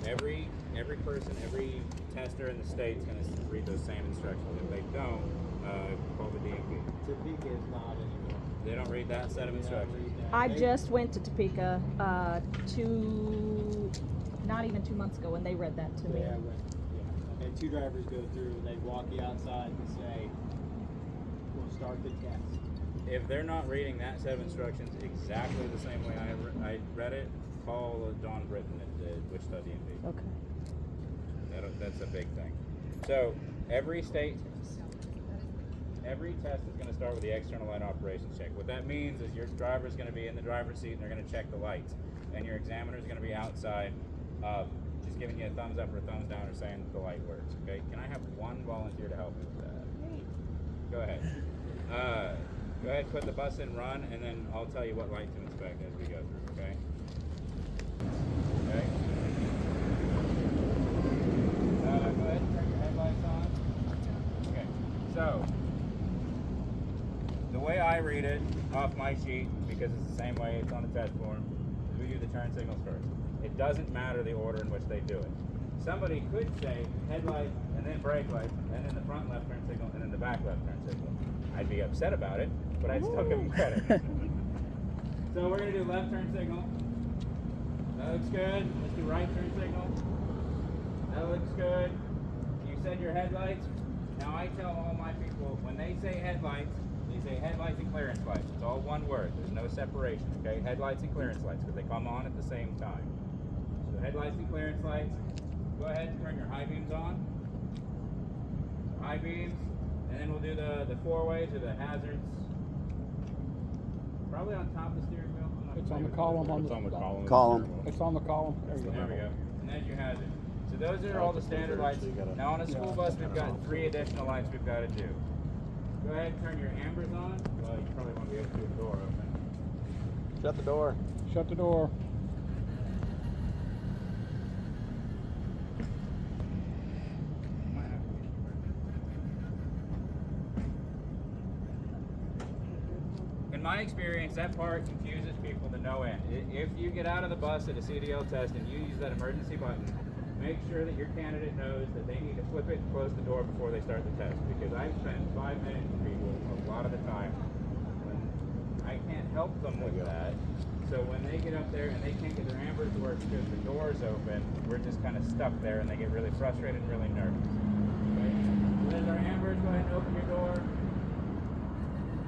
every person, every tester in the state's going to read those same instructions. If they don't, call the DMV. Topeka is not anymore. They don't read that set of instructions. I just went to Topeka not even 2 months ago, when they read that to me. Yeah, I had 2 drivers go through, and they walk you outside and say, we'll start the test. If they're not reading that set of instructions exactly the same way I read it, call John Britton at the Wichita DMV. Okay. That's a big thing. So every test is going to start with the external light operations check. What that means is your driver is going to be in the driver's seat and they're going to check the lights, and your examiner is going to be outside, just giving you a thumbs up or a thumbs down or saying that the light works. Okay? Can I have one volunteer to help me with that? Go ahead. Go ahead, put the bus in run, and then I'll tell you what light to inspect as we go through. Okay? Okay. Go ahead and turn your headlights on. Okay. So the way I read it off my sheet, because it's the same way it's on the test form, is we do the turn signals first. It doesn't matter the order in which they do it. Somebody could say headlight and then brake light and then the front left turn signal and then the back left turn signal. I'd be upset about it, but I'd still give them credit. So we're going to do left turn signal. That looks good. Let's do right turn signal. That looks good. You said your headlights. Now I tell all my people, when they say headlights and clearance lights. It's all one word. There's no separation, okay? Headlights and clearance lights, because they come on at the same time. So headlights and clearance lights. Go ahead and turn your high beams on. High beams. And then we'll do the four-ways or the hazards. Probably on top of the steering wheel. It's on the column. It's on the column. It's on the column. There you There we go. And then your hazard. So those are all the standard lights. Now on a school bus, we've got 3 additional lights we've got to do. Go ahead and turn your ambers on. Well, you probably want to be able to do the door open. Shut the door. Shut the door. In my experience, that part confuses people to no end. If you get out of the bus at a CDL test and you use that emergency button, make sure that your candidate knows that they need to flip it and close the door before they start the test. Because I've spent 5 minutes with people a lot of the time when I can't help them with that. So when they get up there and they can't get their ambers to work because the door's open, we're just kind of stuck there and they get really frustrated and really nervous. Okay? So there's our ambers. Go ahead and open your door.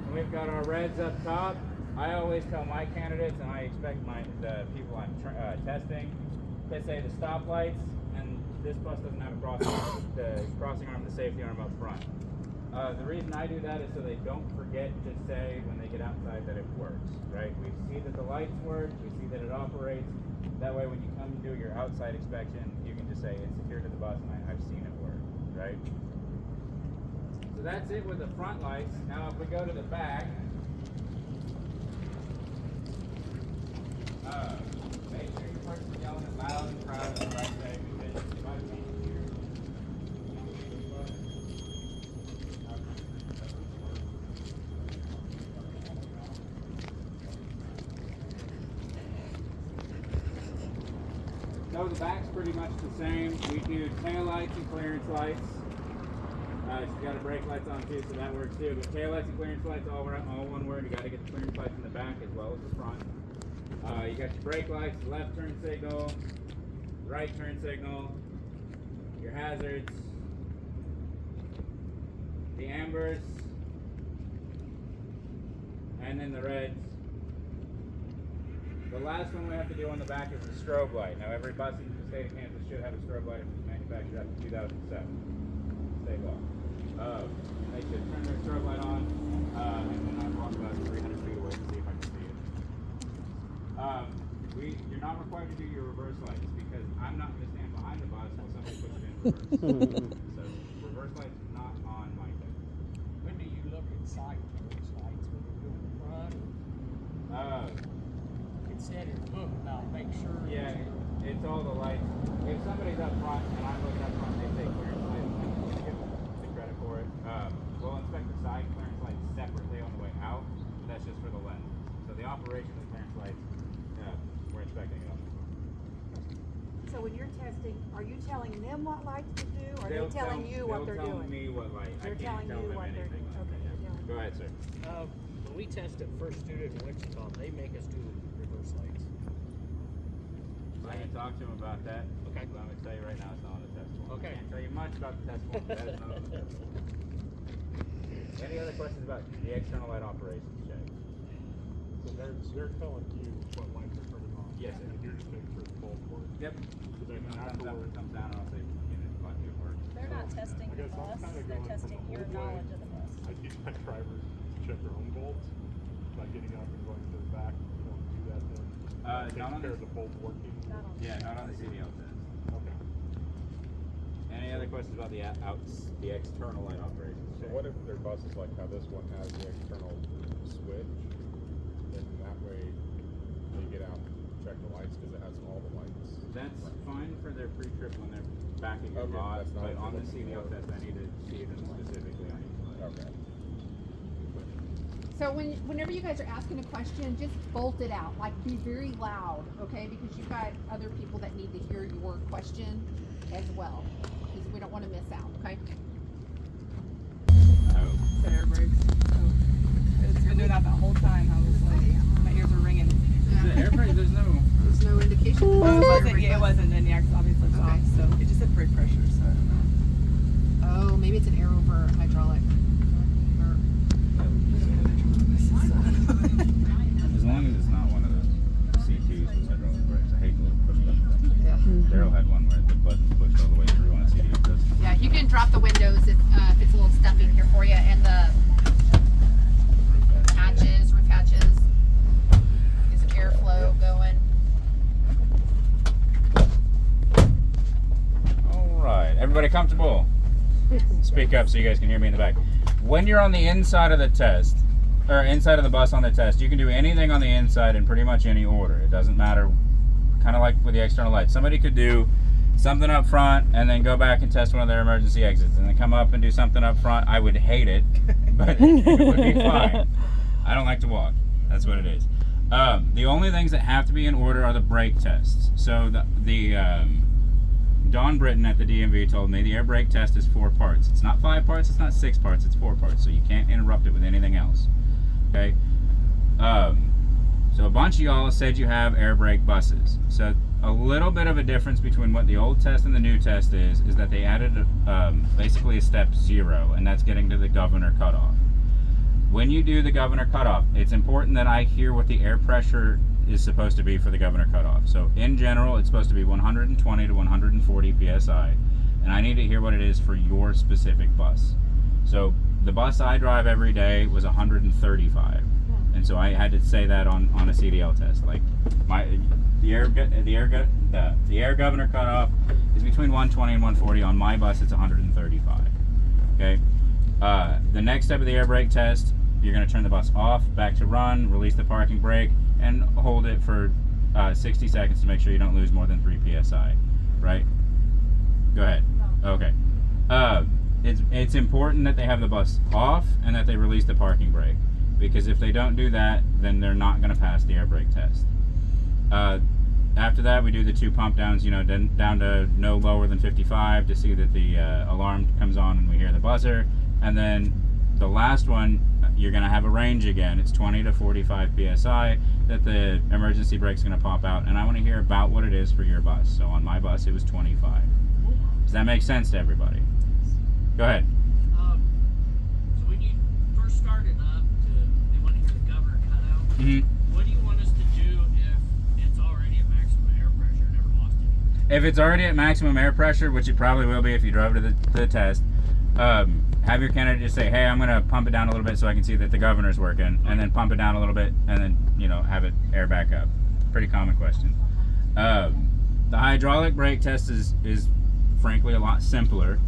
And we've got our reds up top. I always tell my candidates, and I expect the people I'm testing, they say the stop lights, and this bus doesn't have a crossing arm, the crossing arm, the safety arm up front. The reason I do that is so they don't forget to say when they get outside that it works, right? We see that the lights work, we see that it operates. That way when you come and do your outside inspection, you can just say it's secured to the bus and I've seen it work, right? So that's it with the front lights. Now if we go to the back, make sure your person's yelling it loud and proud in the right way, because you might be here. So the back's pretty much the same. We do tail lights and clearance lights. She's got her brake lights on too, so that works too. But tail lights and clearance lights, all one word. You got to get the clearance lights in the back as well as the front. You got your brake lights, left turn signal, right turn signal, your hazards, the ambers, and then the reds. The last one we have to do on the back is the strobe light. Now every bus in the state of Kansas should have a strobe light if it was manufactured after 2007. State law. They should turn their strobe light on, and then I walk about 300 feet away to see if I can see it. You're not required to do your reverse lights because I'm not going to stand behind the bus while somebody puts it in reverse. So reverse lights is not on my test. When do you look at side clearance lights when you're doing the front? It said in the book about make sure. Yeah, it's all the lights. If somebody's up front and I'm looking up front, they say clearance lights, I'm going to give them the credit for it. We'll inspect the side clearance lights separately on the way out. That's just for the lens. So the operation of the clearance lights, we're inspecting it on the front. So when you're testing testing, are you telling them what lights to do, or are They'll they telling you what they're They'll tell doing? me what light. They're I can't telling tell you them what they're anything. doing. Okay, they're telling Go ahead, sir. When we tested First Student in Wichita, they make us do reverse lights. I can talk to him about that. Okay. But I'm going to tell you right now it's not on the test form. Okay. I can't tell you much about the test form. That is not on the test form. Any other questions about the external light operations check? So they're telling you what lights are turning on. Yes, sir. And you're just making sure the bulb works. Yep. So then When it comes up, afterwards, it comes down, and I'll say, it works. They're not testing I the guess I'm bus, kinda they're going from testing the your old way. knowledge of the bus. I teach my drivers to check their own bulbs by getting up and going to the back. You don't do that then. Not on Take care the- of the bulb working. Not on Yeah, not on the CDL test. Okay. Any other questions about the the external light operations So check? what if their bus is like how this one has the external switch, and that way they get out and check the lights because it has all the lights? That's fine for their pre-trip when they're backing your Okay, lot, that's not but what on the you're CDL looking for. test, I need to see them specifically on each light. Okay. So whenever you guys are asking a question, just bolt it out. Like, be very loud, okay? Because you've got other people that need to hear your question as well. Because we don't want to miss out, okay? Oh. Air brakes. It's been doing that the whole time. I was like, my ears are ringing. Is it air brake? There's no. There's no indication. Well, it wasn't. Yeah, it wasn't. Then yeah, 'cause obviously it's Okay. off. So it just said brake pressure. So I don't know. Oh, maybe it's an air over hydraulic. Or- As long as it's not one of the C2s with hydraulic brakes. I hate the little push button. Yeah. Daryl had one where the button's pushed all the way through on a CDL test. Yeah, you can drop the windows if it's a little stuffy here for you, and the hatches, roof hatches. Get some airflow going. All right, everybody comfortable? Speak up so you guys can hear me in the back. When you're on the inside of the test, or inside of the bus on the test, you can do anything on the inside in pretty much any order. It doesn't matter, kind of like with the external lights. Somebody could do something up front and then go back and test one of their emergency exits and then come up and do something up front. I would hate it, but it would be fine. I don't like to walk. That's what it is. The only things that have to be in order are the brake tests. So Don Britton at the DMV told me the air brake test is 4 parts. It's not 5 parts, it's not 6 parts, it's 4 parts. So you can't interrupt it with anything else. Okay? So a bunch of y'all said you have air brake buses. So a little bit of a difference between what the old test and the new test is that they added basically a step 0, and that's getting to the governor cutoff. When you do the governor cutoff, it's important that I hear what the air pressure is supposed to be for the governor cutoff. So in general, it's supposed to be 120 to 140 psi, and I need to hear what it is for your specific bus. So the bus I drive every day was 135, and so I had to say that on a CDL test. Like the air governor cutoff is between 120 and 140. On my bus, it's 135. Okay. The next step of the air brake test, you're going to turn the bus off, back to run, release the parking brake, and hold it for 60 seconds to make sure you don't lose more than 3 psi. Right? Go ahead. Okay. It's important that they have the bus off and that they release the parking brake, because if they don't do that, then they're not going to pass the air brake test. After that, we do the 2 pump downs, down to no lower than 55 to see that the alarm comes on and we hear the buzzer. And then the last one, you're going to have a range again. It's 20 to 45 psi that the emergency brake's going to pop out. And I want to hear about what it is for your bus. So on my bus, it was 25. Does that make sense to everybody? Go ahead. So when you first started up, they want to hear the governor cut out. Mm-hmm. What do you want us to do if it's already at maximum air pressure and never lost anything? If it's already at maximum air pressure, which it probably will be if you drove to the test, have your candidate just say, hey, I'm going to pump it down a little bit so I can see that the governor's working, and then pump it down a little bit, and then, have it air back up. Pretty common question. The hydraulic brake test is frankly a lot simpler,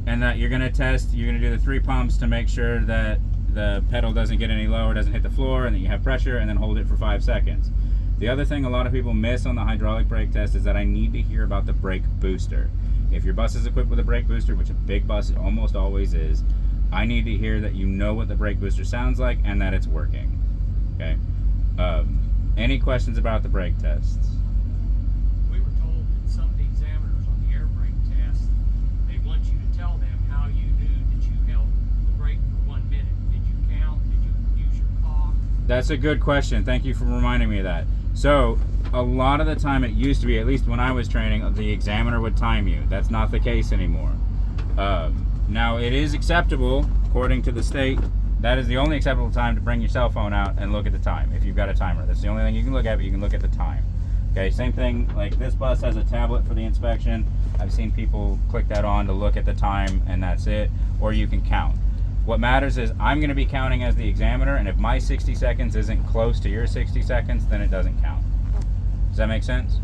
and that you're going to do the 3 pumps to make sure that the pedal doesn't get any lower, doesn't hit the floor, and that you have pressure, and then hold it for 5 seconds. The other thing a lot of people miss on the hydraulic brake test is that I need to hear about the brake booster. If your bus is equipped with a brake booster, which a big bus almost always is, I need to hear that you know what the brake booster sounds like and that it's working. Okay? Any questions about the brake tests? We were told that some of the examiners on the That's a good question. Thank you for reminding me of that. So, a lot of the time it used to be, at least when I was training, the examiner would time you. That's not the case anymore. Now, it is acceptable, according to the state, that is the only acceptable time to bring your cell phone out and look at the time, if you've got a timer. That's the only thing you can look at, but you can look at the time. Okay, same thing, like this bus has a tablet for the inspection. I've seen people click that on to look at the time, and that's it. Or you can count. What matters is I'm going to be counting as the examiner, and if my 60 seconds isn't close to your 60 seconds, then it doesn't count. Does that make sense?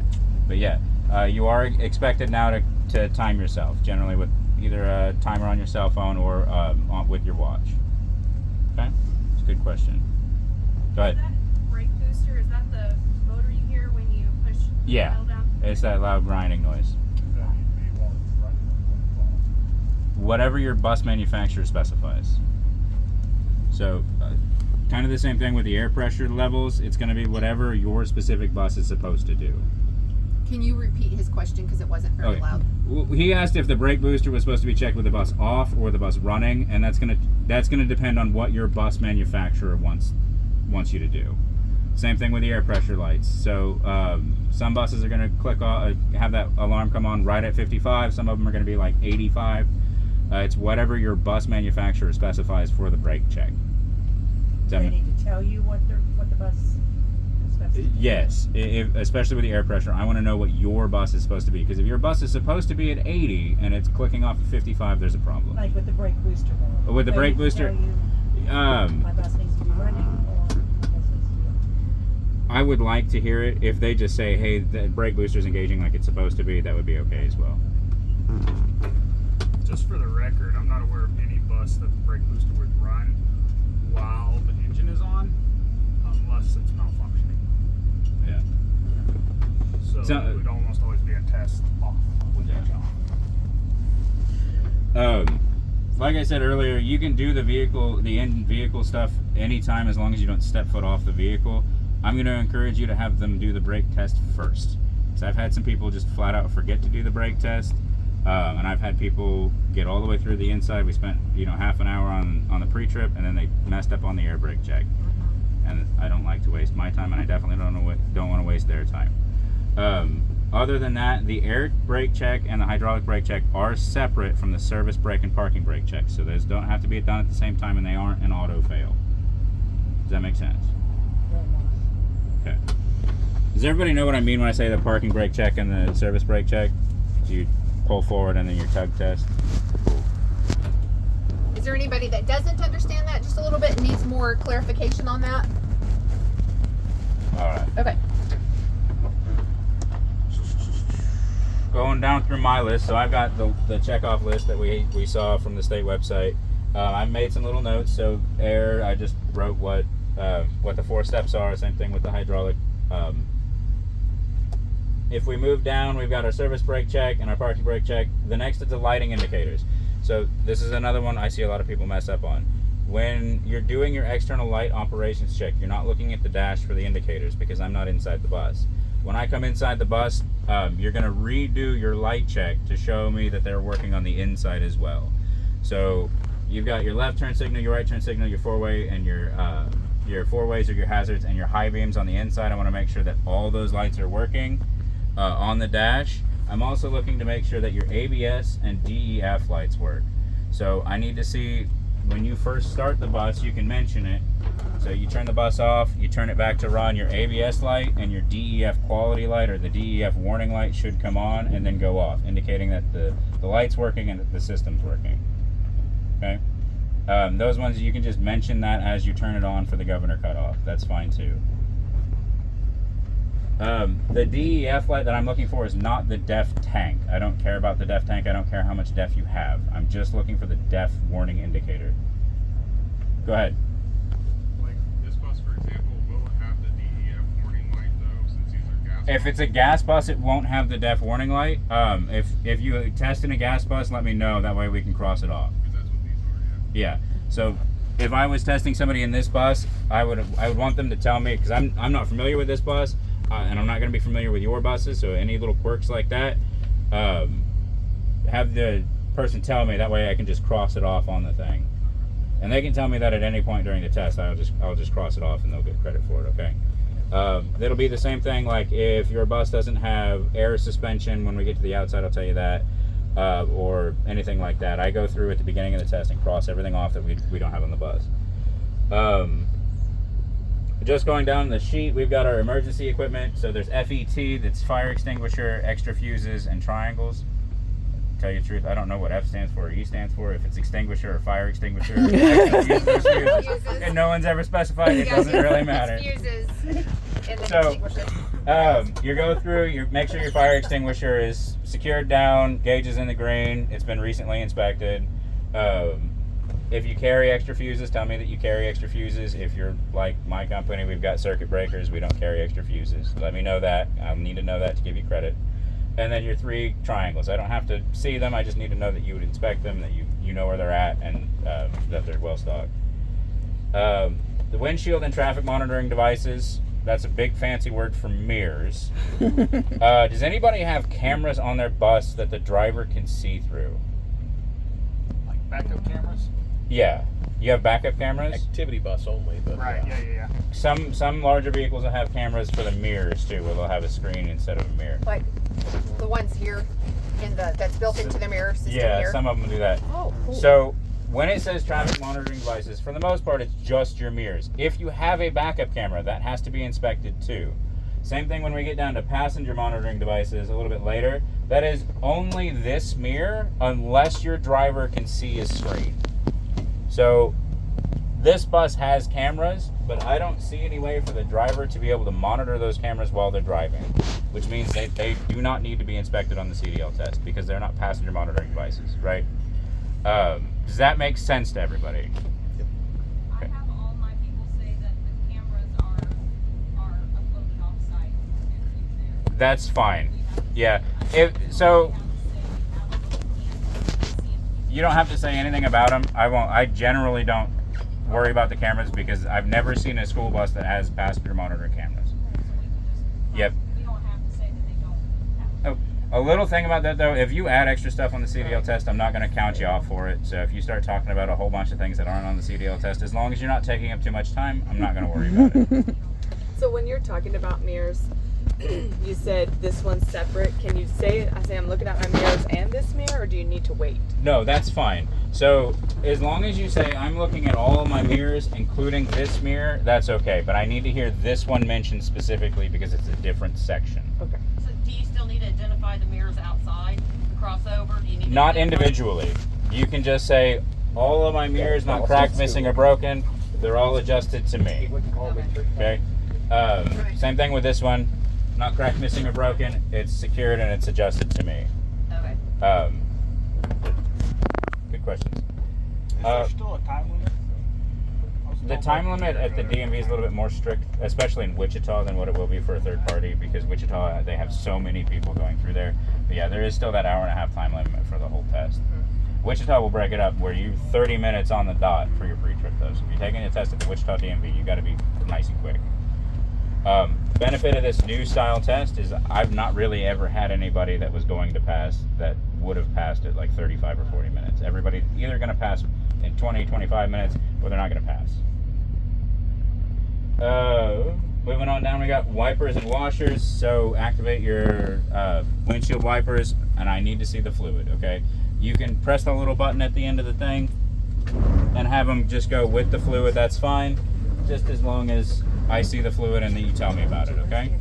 But yeah, you are expected now to time yourself, generally with either a timer on your cell phone or with your watch. Okay? It's a good question. Go ahead. Is that brake booster, is that the motor you hear when you push the Yeah, pedal down? it's that loud grinding noise. Does that need to be while it's running or when it's off? Whatever your bus manufacturer specifies. So, kind of the same thing with the air pressure levels. It's going to be whatever your specific bus is supposed to do. Can you repeat his question because it wasn't very loud? He asked if the brake booster was supposed to be checked with the bus off or the bus running, and that's gonna depend on what your bus manufacturer wants you to do. Same thing with the air pressure lights. So some buses are gonna have that alarm come on right at 55. Some of them are gonna be like 85. It's whatever your bus manufacturer specifies for the brake check. Do they need to tell you what the bus is supposed to do? Yes, especially with the air pressure. I want to know what your bus is supposed to be, because if your bus is supposed to be at 80 and it's clicking off at 55, there's a problem. Like with the brake booster though. With the They brake need to booster, tell you my bus needs to be running or my bus needs to be I would like to hear it. If they just say, hey, the brake booster's engaging like it's supposed to be, that would be okay as well. Just for the record, I'm not aware of any bus that the brake booster would run while the engine is on, unless it's malfunctioning. Yeah. So it would almost always be a test off with the engine on. Like I said earlier, you can do the in-vehicle stuff anytime as long as you don't step foot off the vehicle. I'm going to encourage you to have them do the brake test first. So I've had some people just flat out forget to do the brake test. And I've had people get all the way through the inside. We spent, half an hour on the pre-trip, and then they messed up on the air brake check. And I don't like to waste my time, and I definitely don't want to waste their time. Other than that, the air brake check and the hydraulic brake check are separate from the service brake and parking brake check. So those don't have to be done at the same time, and they aren't an auto fail. Does that make sense? Okay. Does everybody know what I mean when I say the parking brake check and the service brake check? You pull forward and then your tug test. Is there anybody that doesn't understand that just a little bit and needs more clarification on that? All right. Okay. Going down through my list, so I've got the checkoff list that we saw from the state website. I made some little notes. So air, I just wrote what the 4 steps are. Same thing with the hydraulic. If we move down, we've got our service brake check and our parking brake check. The next is the lighting indicators. So this is another one I see a lot of people mess up on. When you're doing your external light operations check, you're not looking at the dash for the indicators because I'm not inside the bus. When I come inside the bus, you're going to redo your light check to show me that they're working on the inside as well. So you've got your left turn signal, your right turn signal, your four-way, and your four-ways or your hazards, and your high beams on the inside. I want to make sure that all those lights are working on the dash. I'm also looking to make sure that your ABS and DEF lights work. So I need to see, when you first start the bus, you can mention it. So you turn the bus off, you turn it back to run, your ABS light and your DEF quality light or the DEF warning light should come on and then go off, indicating that the light's working and that the system's working. Okay? Those ones, you can just mention that as you turn it on for the governor cutoff. That's fine too. The DEF light that I'm looking for is not the DEF tank. I don't care about the DEF tank. I don't care how much DEF you have. I'm just looking for the DEF warning indicator. Go ahead. Like this bus, for example, will it have the DEF warning light though, since these are gas If it's a gas bus, it won't have the DEF warning light. If you test in a gas bus, let me know. That way we can cross it off. Because that's what these are, yeah. Yeah. So if I was testing somebody in this bus, I would want them to tell me, because I'm not familiar with this bus. And I'm not going to be familiar with your buses, so any little quirks like that, have the person tell me. That way I can just cross it off on the thing. And they can tell me that at any point during the test. I'll just cross it off and they'll get credit for it, okay? It'll be the same thing like if your bus doesn't have air suspension when we get to the outside, I'll tell you that, or anything like that. I go through at the beginning of the test and cross everything off that we don't have on the bus. Just going down the sheet, we've got our emergency equipment. So there's FET, that's fire extinguisher, extra fuses, and triangles. Tell you the truth, I don't know what F stands for or E stands for, if it's extinguisher or fire extinguisher. And no one's ever specified, it doesn't really matter. Fuses. So, you go through, you make sure your fire extinguisher is secured down, gauge is in the green, it's been recently inspected. If you carry extra fuses, tell me that you carry extra fuses. If you're like my company, we've got circuit breakers, we don't carry extra fuses. Let me know that. I'll need to know that to give you credit. And then your 3 triangles. I don't have to see them, I just need to know that you would inspect them, that you know where they're at, and that they're well stocked. The windshield and traffic monitoring devices, that's a big fancy word for mirrors. Does anybody have cameras on their bus that the driver can see through? Like backup cameras? Yeah. You have backup cameras? Activity bus only, but Right, yeah. Some larger vehicles will have cameras for the mirrors too, where they'll have a screen instead of a mirror. Like the ones here that's built into the mirror system Yeah, here. some of them do that. Oh, cool. So when it says traffic monitoring devices, for the most part, it's just your mirrors. If you have a backup camera, that has to be inspected too. Same thing when we get down to passenger monitoring devices a little bit later. That is only this mirror unless your driver can see a screen. So this bus has cameras, but I don't see any way for the driver to be able to monitor those cameras while they're driving, which means they do not need to be inspected on the CDL test because they're not passenger monitoring devices, right? Does that make sense to everybody? I have all my people say that the cameras are uploaded off-site and used there. That's fine. We have to Yeah. say- So we have to say we have a little camera to see if you don't have to say anything about them. I generally don't worry about the cameras because I've never seen a school bus that has passenger monitoring cameras. so we can just. Yep. We don't have to say that they don't have. Oh, a little thing about that though, if you add extra stuff on the CDL test, I'm not going to count you off for it. So if you start talking about a whole bunch of things that aren't on the CDL test, as long as you're not taking up too much time, I'm not going to worry about it. So when you're talking about mirrors, you said this one's separate. Can you say it? I say I'm looking at my mirrors and this mirror, or do you need to wait? No, that's fine. So as long as you say I'm looking at all of my mirrors, including this mirror, that's okay. But I need to hear this one mentioned specifically because it's a different section. Okay. So do you still need to identify the mirrors outside, the crossover? Do you need to Not identify- individually. You can just say all of my mirrors, not cracked, missing, or broken, they're all adjusted to me. Okay? Same thing with this one. Not cracked, missing, or broken. It's secured and it's adjusted to me. Okay. Good questions. Is there still a time limit? The time limit at the DMV is a little bit more strict, especially in Wichita, than what it will be for a third party, because Wichita, they have so many people going through there. But yeah, there is still that hour-and-a-half time limit for the whole test. Wichita will break it up where you 30 minutes on the dot for your pre-trip though. So if you're taking a test at the Wichita DMV, you got to be nice and quick. Benefit of this new style test is I've not really ever had anybody that was going to pass that would have passed at like 35 or 40 minutes. Everybody's either going to pass in 20, 25 minutes, or they're not going to pass. Moving on down, we got wipers and washers. So activate your windshield wipers, and I need to see the fluid, okay? You can press the little button at the end of the thing and have them just go with the fluid, that's fine. Just as long as I see the fluid and then you tell me about it, okay?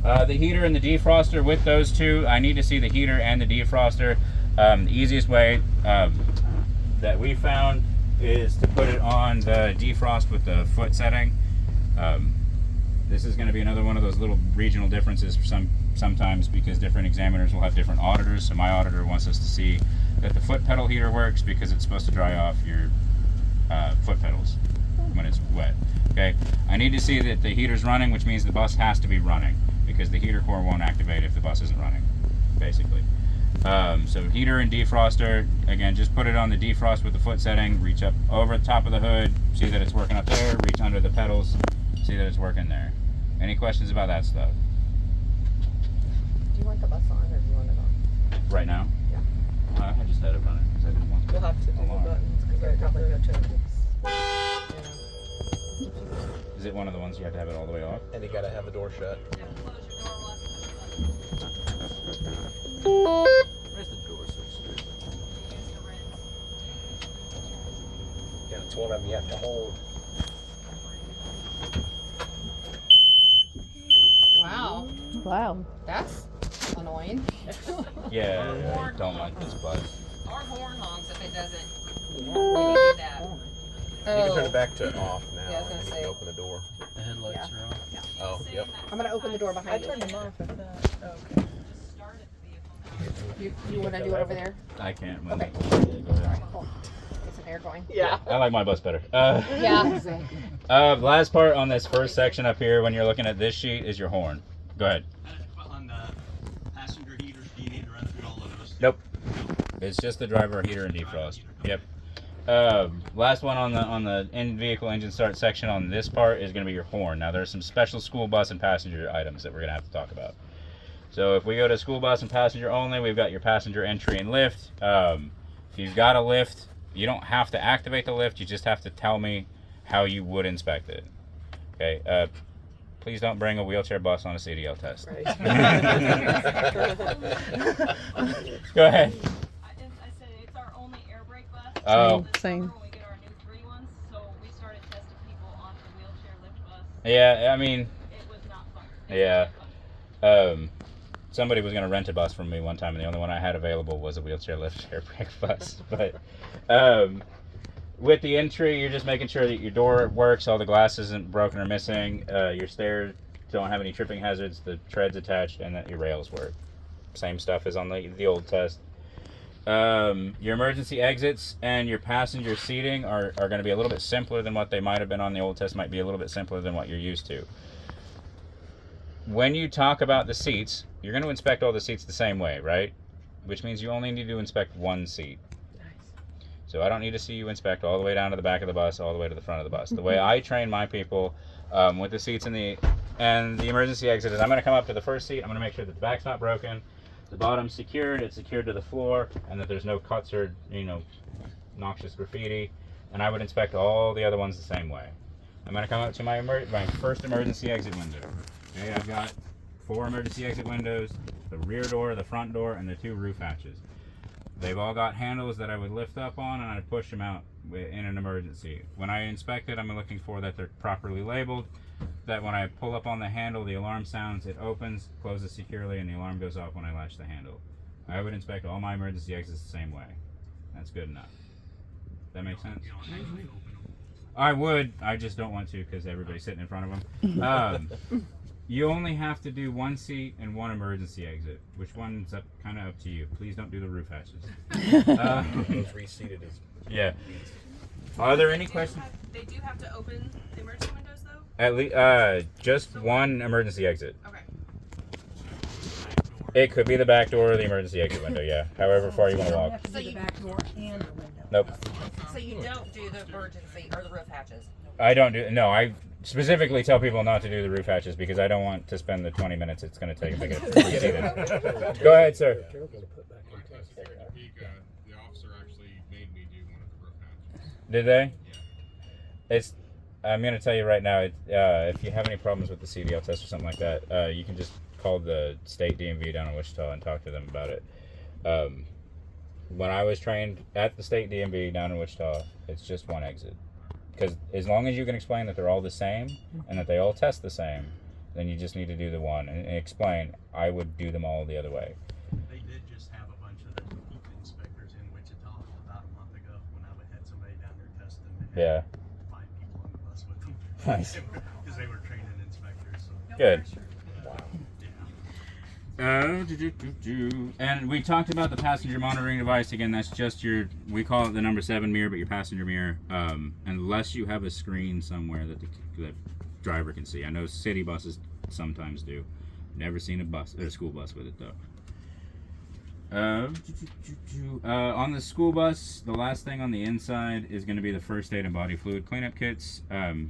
The heater and the defroster, with those two, I need to see the heater and the defroster. The easiest way that we found is to put it on the defrost with the foot setting. This is going to be another one of those little regional differences for sometimes because different examiners will have different auditors. So my auditor wants us to see that the foot pedal heater works because it's supposed to dry off your foot pedals when it's wet. Okay, I need to see that the heater's running, which means the bus has to be running because the heater core won't activate if the bus isn't running, basically. So heater and defroster, again, just put it on the defrost with the foot setting, reach up over the top of the hood, see that it's working up there, reach under the pedals, see that it's working there. Any questions about that stuff? Do you want the bus on, or do you want it on? Right now? Yeah. I just had it running because I didn't want to. We'll have to do the alarm. buttons I'd probably go to it. Is it one of the ones you have to have it all the way off? And you gotta have the door shut. You have to close your door, lock, push the button. Where's the door switch? You use your rinse. Yeah, it's one of them you have to hold. Wow, Wow. that's annoying. Yeah, I don't like this bus. Our horn honks if it doesn't. When you do that. You can turn it back to off now, Yeah, I was gonna and you say. can open the door. The headlights are on. Oh, yep. I'm gonna open the door I behind you. turned them off at that. Okay. Just start at the vehicle now. You wanna do it over there? I can't. Okay. Go ahead. Cool. Get some air going. Yeah. I like my bus better. Yeah. Last part on this first section up here, when you're looking at this sheet, is your horn. Go ahead. On the passenger heaters, do you need to run through all of those? Nope. It's just the driver, heater, and defrost. Yep. Last one on the in-vehicle engine start section on this part is going to be your horn. Now there's some special school bus and passenger items that we're going to have to talk about. So if we go to school bus and passenger only, we've got your passenger entry and lift. If you've got a lift, you don't have to activate the lift. You just have to tell me how you would inspect it. Okay. Please don't bring a wheelchair bus on a CDL test. Right. Go ahead. I said it's our only air brake bus. Oh. This Same. summer when we get our new 3 ones, so we started testing people on the wheelchair lift bus. Yeah, I mean, It was not fun. yeah. Somebody was going to rent a bus from me one time, and the only one I had available was a wheelchair lift air brake bus. But with the entry, you're just making sure that your door works, all the glass isn't broken or missing, your stairs don't have any tripping hazards, the tread's attached, and that your rails work. Same stuff as on the old test. Your emergency exits and your passenger seating are going to be a little bit simpler than what they might have been on the old test, might be a little bit simpler than what you're used to. When you talk about the seats, you're going to inspect all the seats the same way, right? Which means you only need to inspect one seat. So I don't need to see you inspect all the way down to the back of the bus, all the way to the front of the bus. The way I train my people with the seats and the emergency exit is I'm going to come up to the first seat. I'm going to make sure that the back's not broken, the bottom's secured, it's secured to the floor, and that there's no cuts or noxious graffiti. And I would inspect all the other ones the same way. I'm going to come up to my first emergency exit window. Okay, I've got 4 emergency exit windows, the rear door, the front door, and the 2 roof hatches. They've all got handles that I would lift up on and I'd push them out in an emergency. When I inspect it, I'm looking for that they're properly labeled, that when I pull up on the handle, the alarm sounds, it opens, closes securely, and the alarm goes off when I latch the handle. I would inspect all my emergency exits the same way. That's good enough. That makes sense? I would, I just don't want to because everybody's sitting in front of them. You only have to do 1 seat and 1 emergency exit. Which one's kind of up to you. Please don't do the roof hatches. Those reseated is. Yeah. Are there any questions? They do have to open the emergency windows though? At least, just 1 emergency exit. Okay. It could be the back door or the emergency exit window. Yeah. However far you want to walk. Have to do the back door and the window. Nope. So you don't do the emergency or the roof hatches? I don't do. No, I specifically tell people not to do the roof hatches because I don't want to spend the 20 minutes it's going to take to get reseated. Go ahead, sir. The officer actually made me do one of the roof hatches. Did they? Yeah. I'm going to tell you right now, if you have any problems with the CDL test or something like that, you can just call the state DMV down in Wichita and talk to them about it. When I was trained at the state DMV down in Wichita, it's just 1 exit. Because as long as you can explain that they're all the same and that they all test the same, then you just need to do the one and explain. I would do them all the other way. They did just have a bunch of the heat inspectors in Wichita about a month ago when I had somebody down there testing. They had 5 people on the bus with them. Nice. Because they were training inspectors. So. Good. Wow. And we talked about the passenger monitoring device. Again, that's just we call it the number 7 mirror, but your passenger mirror. Unless you have a screen somewhere that the driver can see. I know city buses sometimes do. Never seen a school bus with it though. On the school bus, the last thing on the inside is going to be the first aid and body fluid cleanup kits. I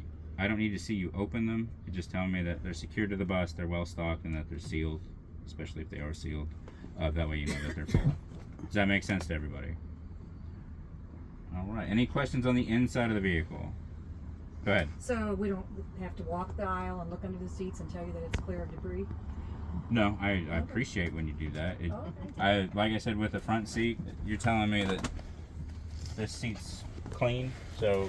don't need to see you open them. You just tell me that they're secured to the bus, they're well stocked, and that they're sealed. Especially if they are sealed. That way you know that they're full. Does that make sense to everybody? All right. Any questions on the inside of the vehicle? Go ahead. So we don't have to walk the aisle and look under the seats and tell you that it's clear of debris? No, I appreciate when you do that. Okay. Like I said, with the front seat, you're telling me that this seat's clean, so,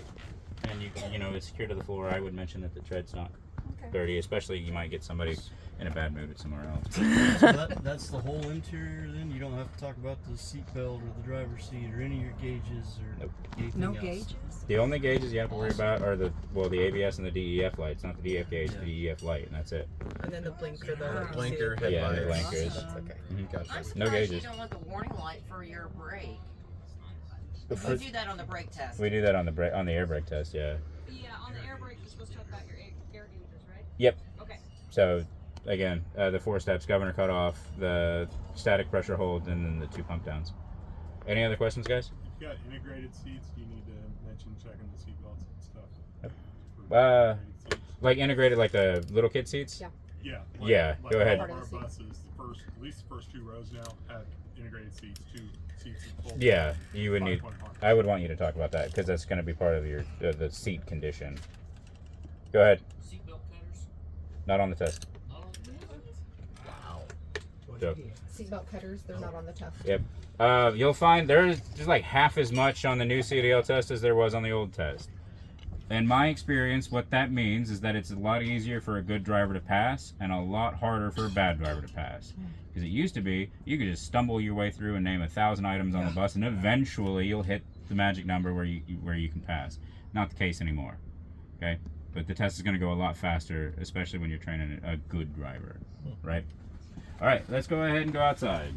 and you know, it's secure to the floor. I would mention that the tread's not dirty, especially you might get somebody in a bad mood at somewhere else. So that's the whole interior then? You don't have to talk about the seat belt or the driver's seat or any of your gauges or anything No else? gauges? The only gauges you have to worry about are the ABS and the DEF lights, not the DF gauge, the DEF light, and that's it. And then the blinker, the Blinker, headlights. Yeah, the headlights. blinkers. That's okay. Mhm. Gotcha. I'm surprised No gauges. you don't want the warning light for your brake. The We do that on the brake test. We do that on the air brake test, yeah. Yeah, on the air brake, you're supposed to talk about your air gauges, right? Yep. Okay. So, again, the 4 steps: governor cutoff, the static pressure hold, and then the 2 pump downs. Any other questions, guys? If you got integrated seats, do you need to mention checking the seat belts and stuff? Like integrated, like the little kid seats? Yeah. Yeah. Yeah, Like go ahead. All of our buses, at least the first 2 rows now have integrated seats, 2 seats in full. Yeah, you would need. 5.1. I would want you to talk about that because that's going to be part of your the seat condition. Go ahead. Seatbelt cutters. Not on the test. Not on the Wow. So, Seatbelt cutters, they're not on the test. yep. You'll find there's like half as much on the new CDL test as there was on the old test. In my experience, what that means is that it's a lot easier for a good driver to pass and a lot harder for a bad driver to pass. Because it used to be, you could just stumble your way through and name 1,000 items on the bus, and eventually you'll hit the magic number where you can pass. Not the case anymore. Okay, but the test is going to go a lot faster, especially when you're training a good driver, right? All right, let's go ahead and go outside.